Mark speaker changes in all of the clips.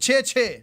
Speaker 1: 6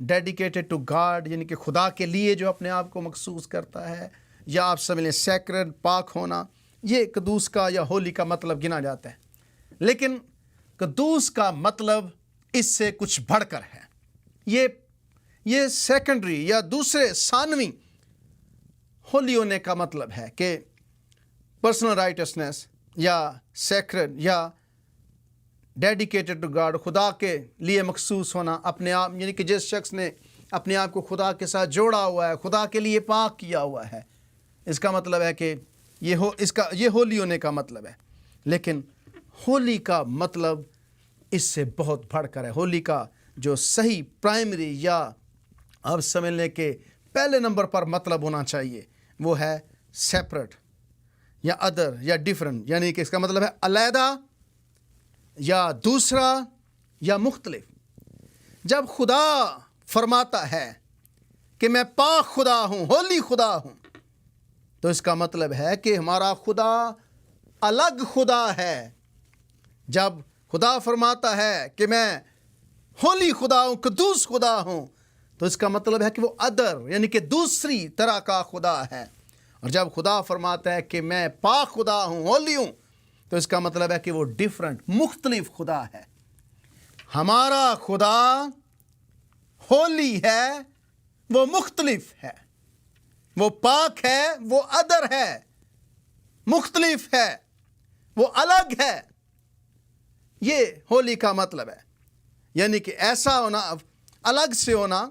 Speaker 1: dedicated to God یعنی کہ خدا کے لیے جو اپنے آپ کو مخصوص کرتا ہے، یا آپ سمجھ لیں سیکرڈ پاک ہونا، یہ قدوس کا یا ہولی کا مطلب گنا جاتا ہے۔ لیکن قدوس کا مطلب اس سے کچھ بڑھ کر ہے۔ یہ سیکنڈری یا دوسرے ثانوی ہولی ہونے کا مطلب ہے کہ پرسنل رائٹسنس یا سیکرڈ یا ڈیڈیکیٹڈ ٹو گاڈ، خدا کے لیے مخصوص ہونا اپنے آپ، یعنی کہ جس شخص نے اپنے آپ کو خدا کے ساتھ جوڑا ہوا ہے، خدا کے لیے پاک کیا ہوا ہے، اس کا مطلب ہے کہ یہ ہولی ہونے کا مطلب ہے۔ لیکن ہولی کا مطلب اس سے بہت بڑھ کر ہے۔ ہولی کا جو صحیح پرائمری یا آپ سمجھ لیں کہ پہلے نمبر پر مطلب ہونا چاہیے وہ ہے سیپریٹ یا ادر یا ڈیفرنٹ، یعنی کہ اس کا مطلب ہے علیحدہ یا دوسرا یا مختلف۔ جب خدا فرماتا ہے کہ میں پاک خدا ہوں، ہولی خدا ہوں، تو اس کا مطلب ہے کہ ہمارا خدا الگ خدا ہے۔ جب خدا فرماتا ہے کہ میں ہولی خدا ہوں، قدوس خدا ہوں، تو اس کا مطلب ہے کہ وہ ادر یعنی کہ دوسری طرح کا خدا ہے۔ اور جب خدا فرماتا ہے کہ میں پاک خدا ہوں، ہولی ہوں، تو اس کا مطلب ہے کہ وہ ڈیفرنٹ، مختلف خدا ہے۔ ہمارا خدا ہولی ہے، وہ مختلف ہے، وہ پاک ہے، وہ ادر ہے، مختلف ہے، وہ الگ ہے۔ یہ ہولی کا مطلب ہے، یعنی کہ ایسا ہونا، الگ سے ہونا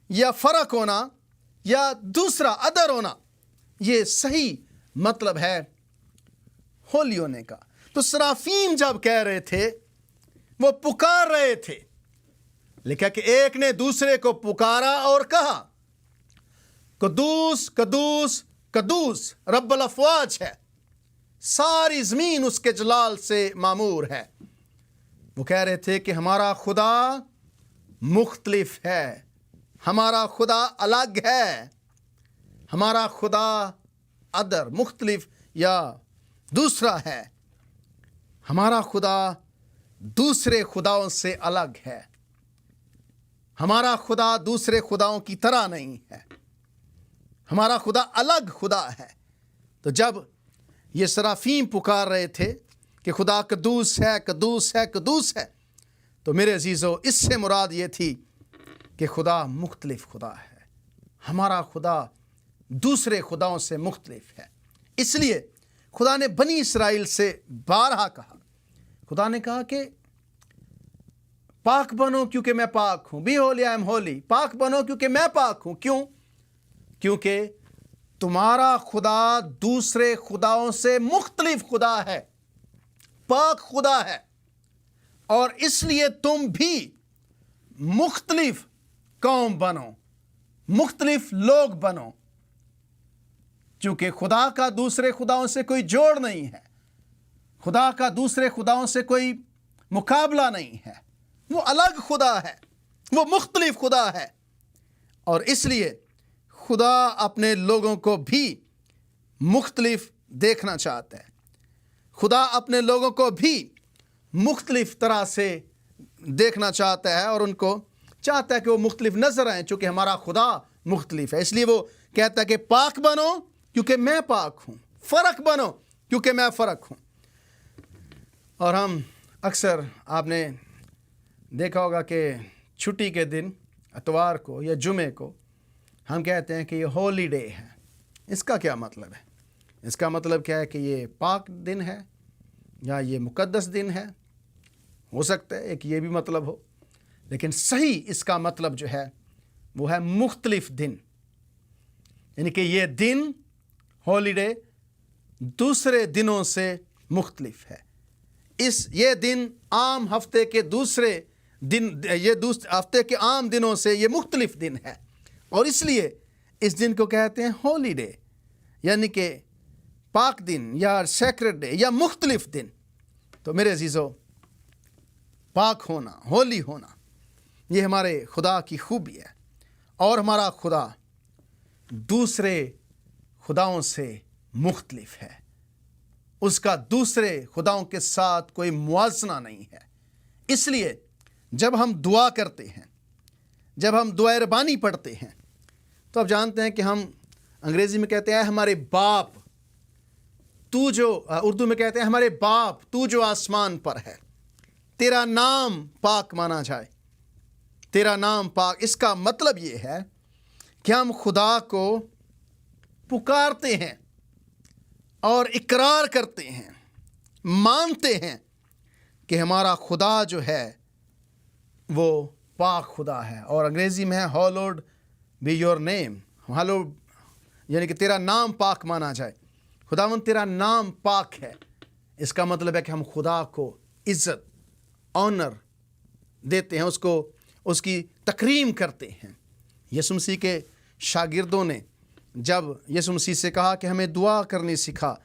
Speaker 1: یا فرق ہونا یا دوسرا ادر ہونا، یہ صحیح مطلب ہے ہولی ہونے کا۔ تو سرافیم جب کہہ رہے تھے، وہ پکار رہے تھے، لکھا کہ ایک نے دوسرے کو پکارا اور کہا قدوس قدوس قدوس رب الافواج ہے، ساری زمین اس کے جلال سے معمور ہے۔ وہ کہہ رہے تھے کہ ہمارا خدا مختلف ہے، ہمارا خدا الگ ہے، ہمارا خدا ادر مختلف یا دوسرا ہے، ہمارا خدا دوسرے خداؤں سے الگ ہے، ہمارا خدا دوسرے خداؤں کی طرح نہیں ہے، ہمارا خدا الگ خدا ہے۔ تو جب یہ سرافیم پکار رہے تھے کہ خدا قدوس ہے، قدوس ہے، قدوس ہے، تو میرے عزیزو اس سے مراد یہ تھی کہ خدا مختلف خدا ہے، ہمارا خدا دوسرے خداؤں سے مختلف ہے۔ اس لیے خدا نے بنی اسرائیل سے بارہا کہا، خدا نے کہا کہ پاک بنو کیونکہ میں پاک ہوں، be holy I am holy, پاک بنو کیونکہ میں پاک ہوں۔ کیوں؟ کیونکہ تمہارا خدا دوسرے خداؤں سے مختلف خدا ہے، پاک خدا ہے، اور اس لیے تم بھی مختلف قوم بنو، مختلف لوگ بنو، چونکہ خدا کا دوسرے خداؤں سے کوئی جوڑ نہیں ہے، خدا کا دوسرے خداؤں سے کوئی مقابلہ نہیں ہے، وہ الگ خدا ہے، وہ مختلف خدا ہے۔ اور اس لیے خدا اپنے لوگوں کو بھی مختلف دیکھنا چاہتا ہے، خدا اپنے لوگوں کو بھی مختلف طرح سے دیکھنا چاہتا ہے، اور ان کو چاہتا ہے کہ وہ مختلف نظر آئیں، چونکہ ہمارا خدا مختلف ہے۔ اس لیے وہ کہتا ہے کہ پاک بنو کیونکہ میں پاک ہوں، فرق بنو کیونکہ میں فرق ہوں۔ اور ہم اکثر آپ نے دیکھا ہوگا کہ چھٹی کے دن اتوار کو یا جمعے کو ہم کہتے ہیں کہ یہ ہولی ڈے ہے۔ اس کا کیا مطلب ہے؟ اس کا مطلب کیا ہے کہ یہ پاک دن ہے یا یہ مقدس دن ہے؟ ہو سکتا ہے ایک یہ بھی مطلب ہو، لیکن صحیح اس کا مطلب جو ہے وہ ہے مختلف دن، یعنی کہ یہ دن ہولی ڈے دوسرے دنوں سے مختلف ہے۔ یہ دن عام ہفتے کے دوسرے دن، یہ ہفتے کے عام دنوں سے یہ مختلف دن ہے، اور اس لیے اس دن کو کہتے ہیں ہولی ڈے، یعنی کہ پاک دن یا سیکرڈ ڈے یا مختلف دن۔ تو میرے عزیزو، پاک ہونا، ہولی ہونا، یہ ہمارے خدا کی خوبی ہے، اور ہمارا خدا دوسرے خداؤں سے مختلف ہے، اس کا دوسرے خداؤں کے ساتھ کوئی موازنہ نہیں ہے۔ اس لیے جب ہم دعا کرتے ہیں، جب ہم دعائے ربانی پڑھتے ہیں تو آپ جانتے ہیں کہ ہم انگریزی میں کہتے ہیں ہمارے باپ تو جو، اردو میں کہتے ہیں ہمارے باپ تو جو آسمان پر ہے، تیرا نام پاک مانا جائے، تیرا نام پاک۔ اس کا مطلب یہ ہے کہ ہم خدا کو پکارتے ہیں اور اقرار کرتے ہیں، مانتے ہیں کہ ہمارا خدا جو ہے وہ پاک خدا ہے، اور انگریزی میں ہے hallowed be your name، hallowed یعنی کہ تیرا نام پاک مانا جائے۔ خداوند تیرا نام پاک ہے، اس کا مطلب ہے کہ ہم خدا کو عزت، آنر دیتے ہیں، اس کی تکریم کرتے ہیں۔ یسوع مسیح کے شاگردوں نے جب یسوع مسیح سے کہا کہ ہمیں دعا کرنی سکھا،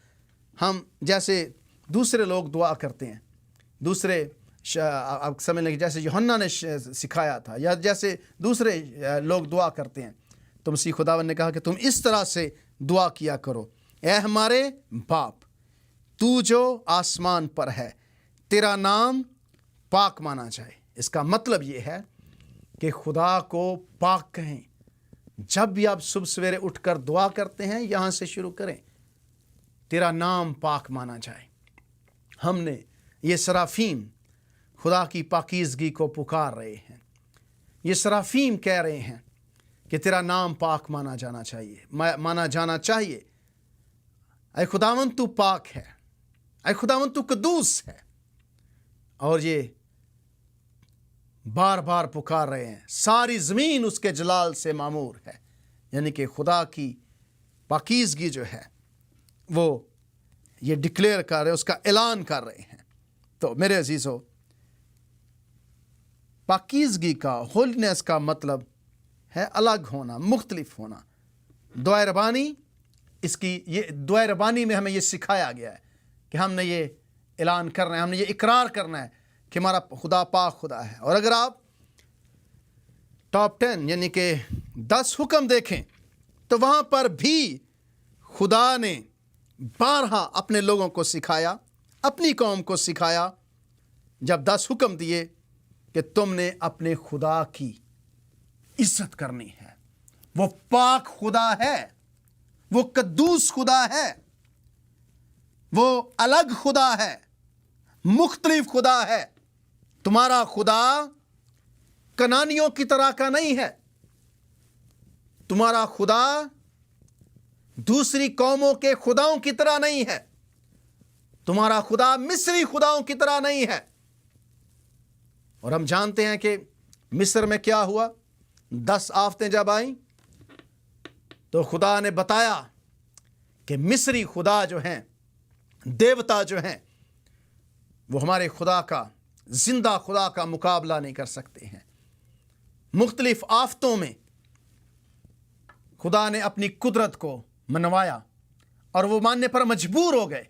Speaker 1: ہم جیسے دوسرے لوگ دعا کرتے ہیں، دوسرے آپ سمجھ لیں جیسے یوحنا نے سکھایا تھا، یا جیسے دوسرے لوگ دعا کرتے ہیں، تو مسیح خداوند نے کہا کہ تم اس طرح سے دعا کیا کرو، اے ہمارے باپ تو جو آسمان پر ہے، تیرا نام پاک مانا جائے۔ اس کا مطلب یہ ہے کہ خدا کو پاک کہیں۔ جب بھی آپ صبح سویرے اٹھ کر دعا کرتے ہیں، یہاں سے شروع کریں، تیرا نام پاک مانا جائے۔ ہم نے یہ سرافیم خدا کی پاکیزگی کو پکار رہے ہیں، یہ سرافیم کہہ رہے ہیں کہ تیرا نام پاک مانا جانا چاہیے۔ اے خداوند تو پاک ہے، اے خداوند تو قدوس ہے، اور یہ بار بار پکار رہے ہیں۔ ساری زمین اس کے جلال سے معمور ہے، یعنی کہ خدا کی پاکیزگی جو ہے وہ یہ ڈکلیئر کر رہے ہیں، اس کا اعلان کر رہے ہیں۔ تو میرے عزیزو، پاکیزگی کا، ہولینس کا مطلب ہے الگ ہونا، مختلف ہونا۔ دعائے ربانی، یہ دعائے ربانی میں ہمیں یہ سکھایا گیا ہے کہ ہم نے یہ اعلان کرنا ہے، ہم نے یہ اقرار کرنا ہے کہ ہمارا خدا پاک خدا ہے۔ اور اگر آپ ٹاپ 10 یعنی کہ 10 حکم دیکھیں تو وہاں پر بھی خدا نے بارہا اپنے لوگوں کو سکھایا، اپنی قوم کو سکھایا، جب 10 حکم دیے کہ تم نے اپنے خدا کی عزت کرنی ہے۔ وہ پاک خدا ہے، وہ قدوس خدا ہے، وہ الگ خدا ہے، مختلف خدا ہے۔ تمہارا خدا کنانیوں کی طرح کا نہیں ہے، تمہارا خدا دوسری قوموں کے خداؤں کی طرح نہیں ہے، تمہارا خدا مصری خداؤں کی طرح نہیں ہے۔ اور ہم جانتے ہیں کہ مصر میں کیا ہوا، 10 آفتیں جب آئیں تو خدا نے بتایا کہ مصری خدا جو ہیں، دیوتا جو ہیں، وہ ہمارے خدا کا، زندہ خدا کا مقابلہ نہیں کر سکتے ہیں۔ مختلف آفتوں میں خدا نے اپنی قدرت کو منوایا اور وہ ماننے پر مجبور ہو گئے،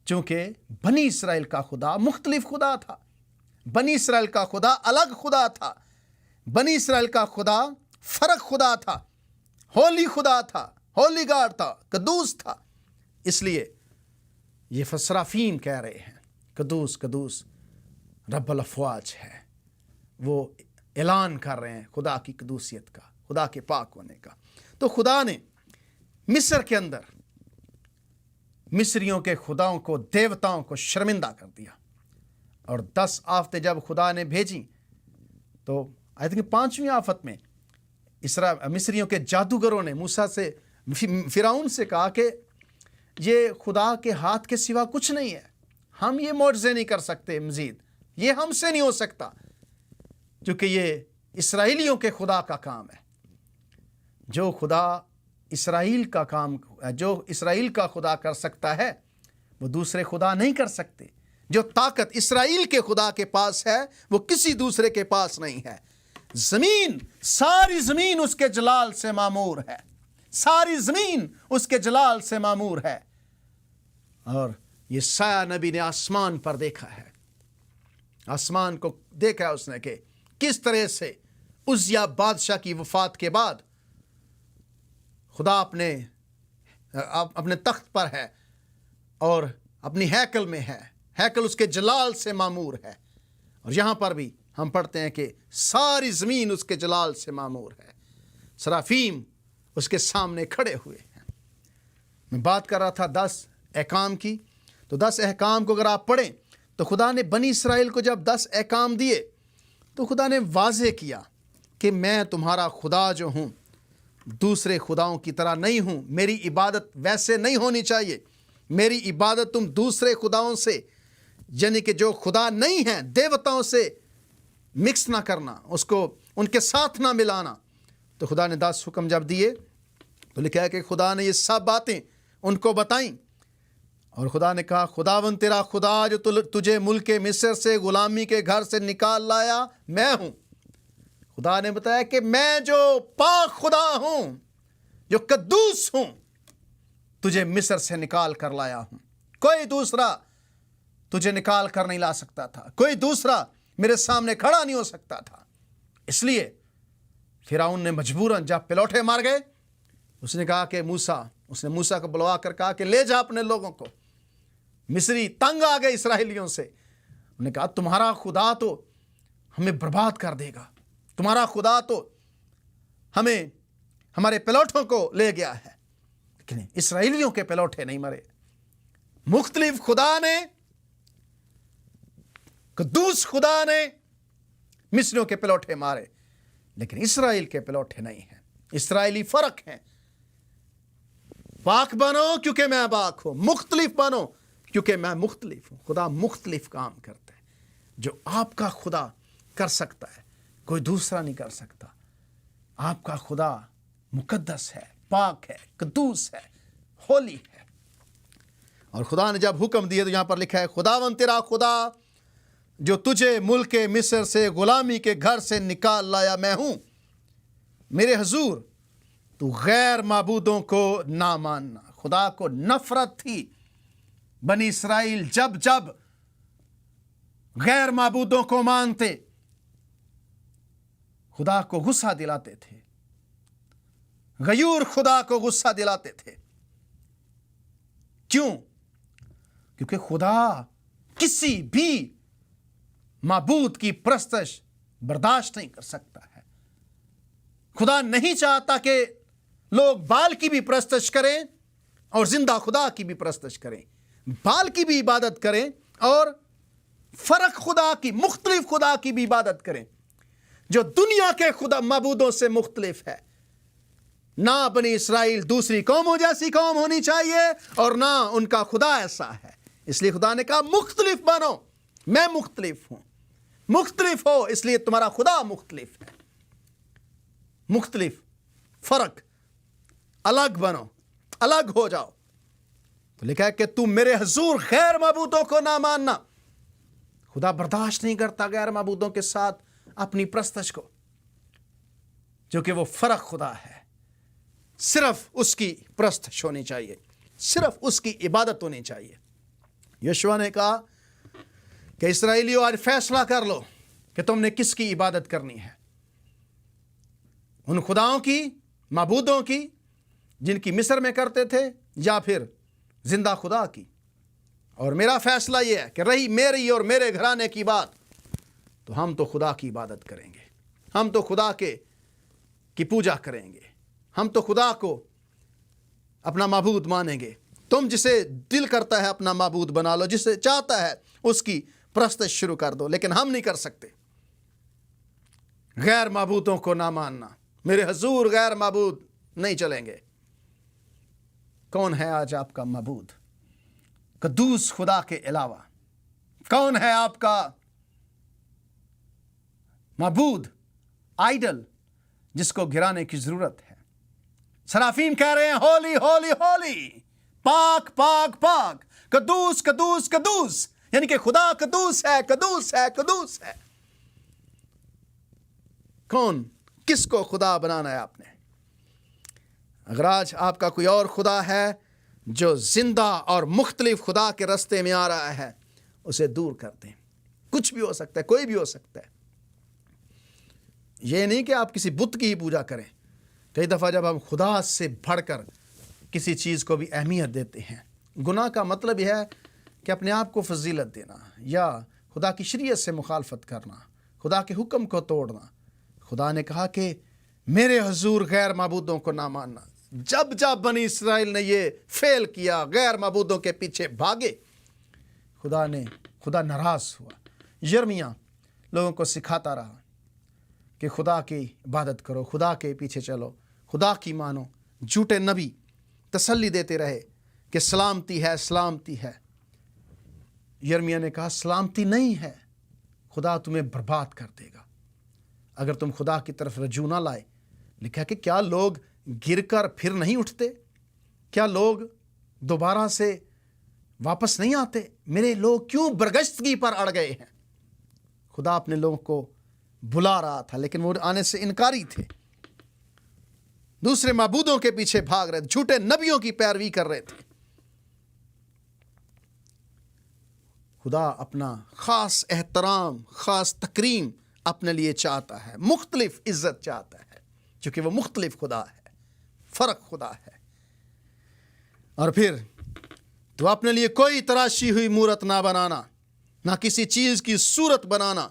Speaker 1: چونکہ بنی اسرائیل کا خدا مختلف خدا تھا، بنی اسرائیل کا خدا الگ خدا تھا، بنی اسرائیل کا خدا فرق خدا تھا، ہولی خدا تھا، ہولی گاڈ تھا، قدوس تھا۔ اس لیے یہ فسرافیم کہہ رہے ہیں قدوس قدوس رب الافواج ہے، وہ اعلان کر رہے ہیں خدا کی قدوسیت کا، خدا کے پاک ہونے کا۔ تو خدا نے مصر کے اندر مصریوں کے خداؤں کو، دیوتاؤں کو شرمندہ کر دیا، اور 10 آفتیں جب خدا نے بھیجیں تو آئی تھنک 5ویں آفت میں مصریوں کے جادوگروں نے موسیٰ سے، فرعون سے کہا کہ یہ خدا کے ہاتھ کے سوا کچھ نہیں ہے، ہم یہ معجزے نہیں کر سکتے، مزید یہ ہم سے نہیں ہو سکتا، کیونکہ یہ اسرائیلیوں کے خدا کا کام ہے۔ جو خدا اسرائیل کا کام، جو اسرائیل کا خدا کر سکتا ہے، وہ دوسرے خدا نہیں کر سکتے۔ جو طاقت اسرائیل کے خدا کے پاس ہے وہ کسی دوسرے کے پاس نہیں ہے۔ زمین، ساری زمین اس کے جلال سے معمور ہے، ساری زمین اس کے جلال سے معمور ہے۔ اور یہ سایہ نبی نے آسمان پر دیکھا ہے، آسمان کو دیکھا ہے اس نے کہ کس طرح سے عزیہ بادشاہ کی وفات کے بعد خدا اپنے تخت پر ہے اور اپنی ہیکل میں ہے، ہیکل اس کے جلال سے معمور ہے۔ اور یہاں پر بھی ہم پڑھتے ہیں کہ ساری زمین اس کے جلال سے معمور ہے، سرافیم اس کے سامنے کھڑے ہوئے ہیں۔ میں بات کر رہا تھا 10 احکام کی، تو 10 احکام کو اگر آپ پڑھیں تو خدا نے بنی اسرائیل کو جب 10 احکام دیے تو خدا نے واضح کیا کہ میں تمہارا خدا جو ہوں دوسرے خداؤں کی طرح نہیں ہوں، میری عبادت ویسے نہیں ہونی چاہیے، میری عبادت تم دوسرے خداؤں سے یعنی کہ جو خدا نہیں ہیں دیوتاؤں سے مکس نہ کرنا، اس کو ان کے ساتھ نہ ملانا۔ تو خدا نے 10 حکم جب دیے تو لکھا ہے کہ خدا نے یہ سب باتیں ان کو بتائیں، اور خدا نے کہا خداوند تیرا خدا جو تجھے ملک مصر سے غلامی کے گھر سے نکال لایا میں ہوں۔ خدا نے بتایا کہ میں جو پاک خدا ہوں، جو قدوس ہوں، تجھے مصر سے نکال کر لایا ہوں۔ کوئی دوسرا تجھے نکال کر نہیں لا سکتا تھا، کوئی دوسرا میرے سامنے کھڑا نہیں ہو سکتا تھا۔ اس لیے فرعون نے مجبوراً جب پلوٹے مار گئے، اس نے کہا کہ اس نے موسیٰ کو بلوا کر کہا کہ لے جا اپنے لوگوں کو۔ مصری تنگ آ گئے اسرائیلیوں سے، انہوں نے کہا تمہارا خدا تو ہمیں برباد کر دے گا، تمہارا خدا تو ہمیں ہمارے پلوٹوں کو لے گیا ہے، لیکن اسرائیلیوں کے پلوٹے نہیں مرے۔ مختلف خدا نے، قدوس خدا نے مصریوں کے پلوٹے مارے، لیکن اسرائیل کے پلوٹے نہیں ہیں۔ اسرائیلی فرق ہیں، پاک بنو کیونکہ میں پاک ہوں، مختلف بنو کیونکہ میں مختلف ہوں۔ خدا مختلف کام کرتا ہے، جو آپ کا خدا کر سکتا ہے کوئی دوسرا نہیں کر سکتا۔ آپ کا خدا مقدس ہے، پاک ہے، قدوس ہے، ہولی ہے۔ اور خدا نے جب حکم دیے تو یہاں پر لکھا ہے خداوند تیرا خدا جو تجھے ملک مصر سے غلامی کے گھر سے نکال لایا میں ہوں۔ میرے حضور تو غیر معبودوں کو نہ ماننا۔ خدا کو نفرت تھی، بنی اسرائیل جب جب غیر معبودوں کو مانتے خدا کو غصہ دلاتے تھے، غیور خدا کو غصہ دلاتے تھے۔ کیوں؟ کیونکہ خدا کسی بھی معبود کی پرستش برداشت نہیں کر سکتا ہے۔ خدا نہیں چاہتا کہ لوگ بال کی بھی پرستش کریں اور زندہ خدا کی بھی پرستش کریں، بال کی بھی عبادت کریں اور فرق خدا کی، مختلف خدا کی بھی عبادت کریں جو دنیا کے خدا معبودوں سے مختلف ہے۔ نہ بنی اسرائیل دوسری قوموں جیسی قوم ہونی چاہیے اور نہ ان کا خدا ایسا ہے۔ اس لیے خدا نے کہا مختلف بنو، میں مختلف ہوں، مختلف ہو اس لیے تمہارا خدا مختلف ہے۔ مختلف، فرق، الگ بنو، الگ ہو جاؤ۔ تو لکھا ہے کہ تم میرے حضور غیر معبودوں کو نہ ماننا۔ خدا برداشت نہیں کرتا غیر معبودوں کے ساتھ اپنی پرستش کو، جو کہ وہ فرق خدا ہے۔ صرف اس کی پرستش ہونی چاہیے، صرف اس کی عبادت ہونی چاہیے۔ یشوع نے کہا کہ اسرائیلیوں آج فیصلہ کر لو کہ تم نے کس کی عبادت کرنی ہے، ان خداؤں کی، معبودوں کی جن کی مصر میں کرتے تھے، یا پھر زندہ خدا کی۔ اور میرا فیصلہ یہ ہے کہ رہی میری اور میرے گھرانے کی بات تو ہم تو خدا کی عبادت کریں گے، ہم تو خدا کی پوجا کریں گے، ہم تو خدا کو اپنا معبود مانیں گے۔ تم جسے دل کرتا ہے اپنا معبود بنا لو، جسے چاہتا ہے اس کی پرستش شروع کر دو، لیکن ہم نہیں کر سکتے۔ غیر معبودوں کو نہ ماننا، میرے حضور غیر معبود نہیں چلیں گے۔ کون ہے آج آپ کا معبود قدوس خدا کے علاوہ؟ کون ہے آپ کا معبود آئیڈل جس کو گرانے کی ضرورت ہے؟ سرافیم کہہ رہے ہیں ہولی ہولی ہولی، پاک پاک پاک، قدوس قدوس قدوس، یعنی کہ خدا قدوس ہے، قدوس ہے، قدوس ہے۔ کون، کس کو خدا بنانا ہے آپ نے؟ اگر آج آپ کا کوئی اور خدا ہے جو زندہ اور مختلف خدا کے رستے میں آ رہا ہے، اسے دور کر دیں۔ کچھ بھی ہو سکتا ہے، کوئی بھی ہو سکتا ہے۔ یہ نہیں کہ آپ کسی بت کی ہی پوجا کریں۔ کئی دفعہ جب ہم خدا سے بڑھ کر کسی چیز کو بھی اہمیت دیتے ہیں، گناہ کا مطلب یہ ہے کہ اپنے آپ کو فضیلت دینا یا خدا کی شریعت سے مخالفت کرنا، خدا کے حکم کو توڑنا. خدا نے کہا کہ میرے حضور غیر معبودوں کو نہ ماننا. جب جب بنی اسرائیل نے یہ فیل کیا, غیر معبودوں کے پیچھے بھاگے, خدا ناراض ہوا. یرمیاہ لوگوں کو سکھاتا رہا کہ خدا کی عبادت کرو, خدا کے پیچھے چلو, خدا کی مانو. جھوٹے نبی تسلی دیتے رہے کہ سلامتی ہے, سلامتی ہے. یرمیاہ نے کہا سلامتی نہیں ہے, خدا تمہیں برباد کر دے گا اگر تم خدا کی طرف رجوع نہ لائے. لکھا کہ کیا لوگ گر کر پھر نہیں اٹھتے؟ کیا لوگ دوبارہ سے واپس نہیں آتے؟ میرے لوگ کیوں برگشتگی پر اڑ گئے ہیں؟ خدا اپنے لوگوں کو بلا رہا تھا لیکن وہ آنے سے انکاری تھے. دوسرے معبودوں کے پیچھے بھاگ رہے تھے, جھوٹے نبیوں کی پیروی کر رہے تھے. خدا اپنا خاص احترام, خاص تکریم اپنے لیے چاہتا ہے, مختلف عزت چاہتا ہے, چونکہ وہ مختلف خدا ہے, فرق خدا ہے. اور پھر تو اپنے لیے کوئی تراشی ہوئی مورت نہ بنانا, نہ کسی چیز کی صورت بنانا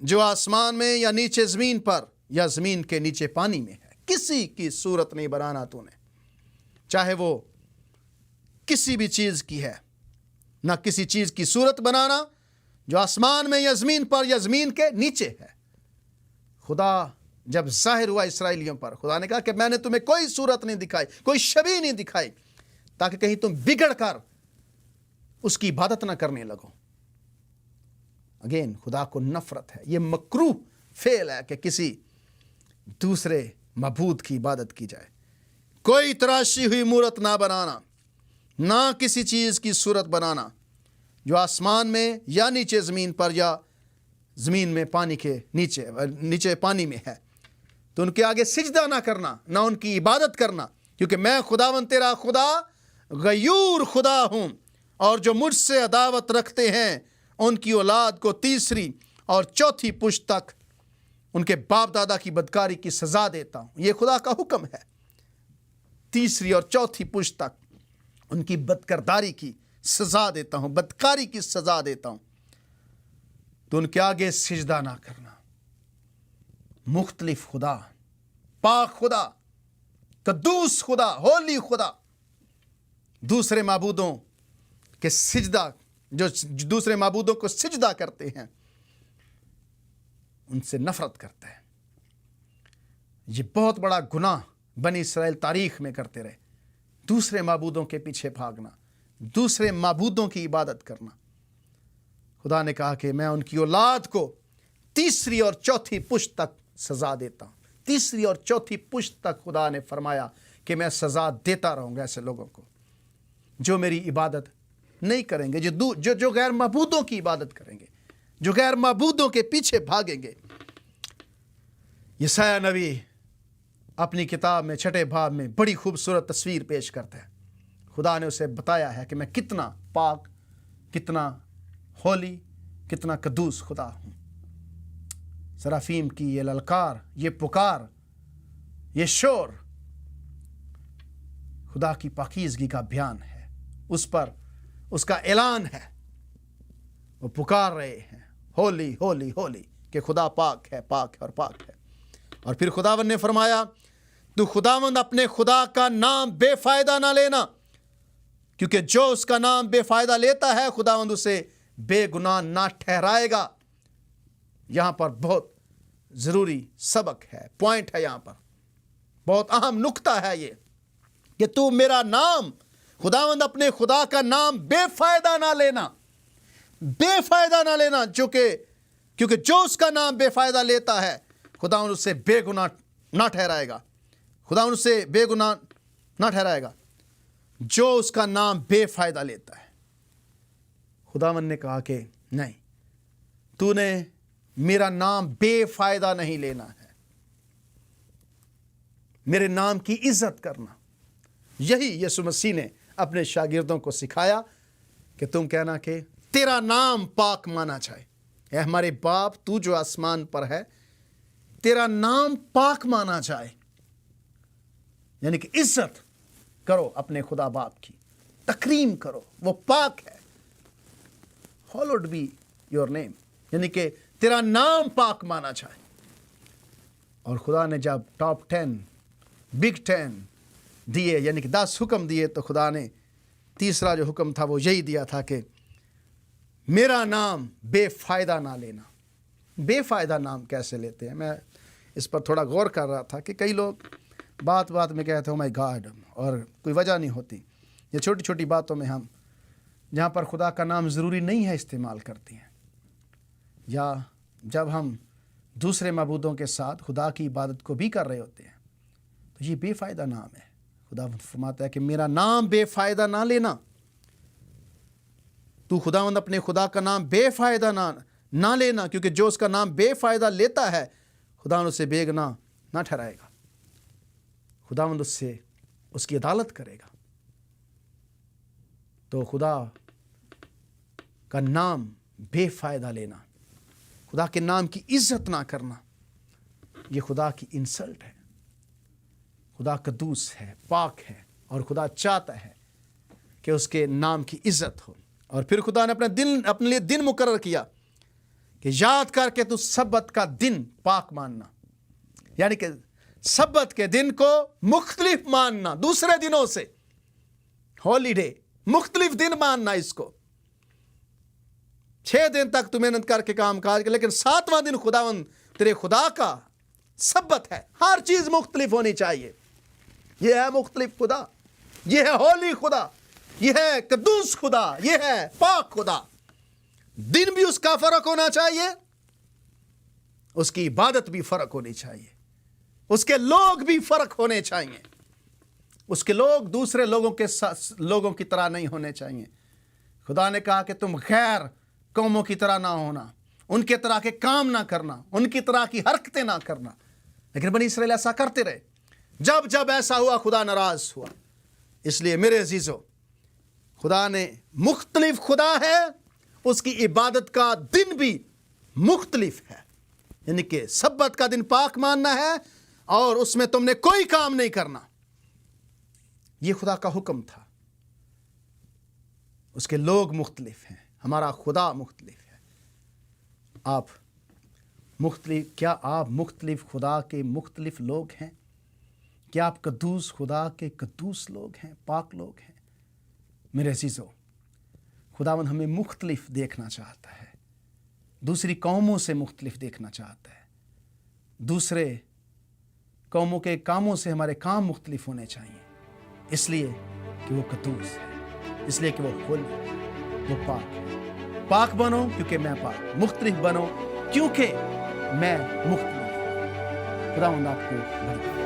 Speaker 1: جو آسمان میں یا نیچے زمین پر یا زمین کے نیچے پانی میں ہے. کسی کی صورت نہیں بنانا تو نے, چاہے وہ کسی بھی چیز کی ہے. نہ کسی چیز کی صورت بنانا جو آسمان میں یا زمین پر یا زمین کے نیچے ہے. خدا جب ظاہر ہوا اسرائیلیوں پر, خدا نے کہا کہ میں نے تمہیں کوئی صورت نہیں دکھائی, کوئی شبیہ نہیں دکھائی, تاکہ کہیں تم بگڑ کر اس کی عبادت نہ کرنے لگو. اگین خدا کو نفرت ہے. یہ مکروہ فعل ہے کہ کسی دوسرے معبود کی عبادت کی جائے. کوئی تراشی ہوئی مورت نہ بنانا, نہ کسی چیز کی صورت بنانا جو آسمان میں یا نیچے زمین پر یا زمین میں پانی کے نیچے پانی میں ہے. تو ان کے آگے سجدہ نہ کرنا, نہ ان کی عبادت کرنا, کیونکہ میں خداوند تیرا خدا غیور خدا ہوں, اور جو مجھ سے عداوت رکھتے ہیں ان کی اولاد کو تیسری اور چوتھی پشت تک ان کے باپ دادا کی بدکاری کی سزا دیتا ہوں. یہ خدا کا حکم ہے. تیسری اور چوتھی پشت تک ان کی بدکرداری کی سزا دیتا ہوں, بدکاری کی سزا دیتا ہوں. تو ان کے آگے سجدہ نہ کرنا. مختلف خدا, پاک خدا, قدوس خدا, ہولی خدا, دوسرے معبودوں کے سجدہ, جو دوسرے معبودوں کو سجدہ کرتے ہیں ان سے نفرت کرتا ہے. یہ بہت بڑا گناہ بنی اسرائیل تاریخ میں کرتے رہے. دوسرے معبودوں کے پیچھے بھاگنا, دوسرے معبودوں کی عبادت کرنا. خدا نے کہا کہ میں ان کی اولاد کو تیسری اور چوتھی پشت تک سزا دیتا ہوں. تیسری اور چوتھی پشت تک خدا نے فرمایا کہ میں سزا دیتا رہوں گا ایسے لوگوں کو جو میری عبادت نہیں کریں گے, جو غیر معبودوں کی عبادت کریں گے, جو غیر معبودوں کے پیچھے بھاگیں گے. یسایہ نبی اپنی کتاب میں 6 باب میں بڑی خوبصورت تصویر پیش کرتا ہے. خدا نے اسے بتایا ہے کہ میں کتنا پاک, کتنا ہولی, کتنا قدوس خدا ہوں. سرافیم کی یہ للکار, یہ پکار, یہ شور خدا کی پاکیزگی کا بیان ہے. اس پر اس کا اعلان ہے. وہ پکار رہے ہیں ہولی ہولی ہولی کہ خدا پاک ہے, پاک ہے اور پاک ہے. اور پھر خداوند نے فرمایا تو خداوند اپنے خدا کا نام بے فائدہ نہ لینا, کیونکہ جو اس کا نام بے فائدہ لیتا ہے خداوند اسے بے گناہ نہ ٹھہرائے گا. یہاں پر بہت ضروری سبق ہے, پوائنٹ ہے, یہاں پر بہت اہم نقطہ ہے یہ کہ تو میرا نام, خداوند اپنے خدا کا نام بے فائدہ نہ لینا, بے فائدہ نہ لینا, کیونکہ جو اس کا نام بے فائدہ لیتا ہے خداوند اسے بے گناہ نہ ٹھہرائے گا. خداوند اسے بے گناہ نہ ٹھہرائے گا جو اس کا نام بے فائدہ لیتا ہے. خداوند نے کہا کہ نہیں, تو نے میرا نام بے فائدہ نہیں لینا ہے, میرے نام کی عزت کرنا. یہی یسوع مسیح نے اپنے شاگردوں کو سکھایا کہ تم کہنا کہ تیرا نام پاک مانا جائے. اے ہمارے باپ تو جو آسمان پر ہے, تیرا نام پاک مانا جائے. یعنی کہ عزت کرو اپنے خدا باپ کی, تکریم کرو, وہ پاک ہے. Hallowed be your name, یعنی کہ تیرا نام پاک مانا جائے۔ اور خدا نے جب ٹاپ 10 بگ 10 دیے، یعنی کہ 10 حکم دیے، تو خدا نے تیسرا جو حکم تھا وہ یہی دیا تھا کہ میرا نام بے فائدہ نہ لینا۔ بے فائدہ نام کیسے لیتے ہیں؟ میں اس پر تھوڑا غور کر رہا تھا کہ کئی لوگ بات میں کہتے ہیں مائی گاڈ، اور کوئی وجہ نہیں ہوتی۔ یہ چھوٹی چھوٹی باتوں میں ہم جہاں پر خدا کا نام ضروری نہیں ہے استعمال کرتے ہیں، یا جب ہم دوسرے معبودوں کے ساتھ خدا کی عبادت کو بھی کر رہے ہوتے ہیں، تو یہ بے فائدہ نام ہے۔ خدا فرماتا ہے کہ میرا نام بے فائدہ نہ لینا۔ تو خداوند اپنے خدا کا نام بے فائدہ نہ لینا، کیونکہ جو اس کا نام بے فائدہ لیتا ہے خداوند اسے بے گناہ نہ ٹھہرائے گا۔ خداوند اس سے اس کی عدالت کرے گا۔ تو خدا کا نام بے فائدہ لینا، خدا کے نام کی عزت نہ کرنا، یہ خدا کی انسلٹ ہے۔ خدا قدوس ہے، پاک ہے، اور خدا چاہتا ہے کہ اس کے نام کی عزت ہو۔ اور پھر خدا نے اپنے لیے دن مقرر کیا کہ یاد کر کے تو سبت کا دن پاک ماننا، یعنی کہ سبت کے دن کو مختلف ماننا دوسرے دنوں سے، ہولی ڈے مختلف دن ماننا اس کو۔ 6 دن تک تو محنت کر کے کام کاج، لیکن 7واں دن خداوند تیرے خدا کا سبت ہے۔ ہر چیز مختلف ہونی چاہیے۔ یہ ہے مختلف خدا، یہ ہے ہولی خدا، یہ ہے قدوس خدا، یہ ہے پاک خدا۔ دن بھی اس کا فرق ہونا چاہیے، اس کی عبادت بھی فرق ہونی چاہیے، اس کے لوگ بھی فرق ہونے چاہیے، اس کے لوگ دوسرے لوگوں کی طرح نہیں ہونے چاہیے۔ خدا نے کہا کہ تم غیر قوموں کی طرح نہ ہونا، ان کے طرح کے کام نہ کرنا، ان کی طرح کی حرکتیں نہ کرنا، لیکن بنی اسرائیل ایسا کرتے رہے۔ جب ایسا ہوا خدا ناراض ہوا۔ اس لیے میرے عزیزو، خدا نے مختلف خدا ہے، اس کی عبادت کا دن بھی مختلف ہے، یعنی کہ سبت کا دن پاک ماننا ہے اور اس میں تم نے کوئی کام نہیں کرنا۔ یہ خدا کا حکم تھا۔ اس کے لوگ مختلف ہیں، ہمارا خدا مختلف ہے۔ کیا آپ مختلف خدا کے مختلف لوگ ہیں؟ کیا آپ قدوس خدا کے قدوس لوگ ہیں، پاک لوگ ہیں؟ میرے عزیزو، خداوند ہمیں مختلف دیکھنا چاہتا ہے، دوسری قوموں سے مختلف دیکھنا چاہتا ہے۔ دوسرے قوموں کے کاموں سے ہمارے کام مختلف ہونے چاہیے، اس لیے کہ وہ قدوس ہے، اس لیے کہ وہ ہولی ہے، وہ پاک ہے۔ پاک بنو کیونکہ میں پاک، مختلف بنو کیونکہ میں مختلف۔ خداوند آپ کو بڑی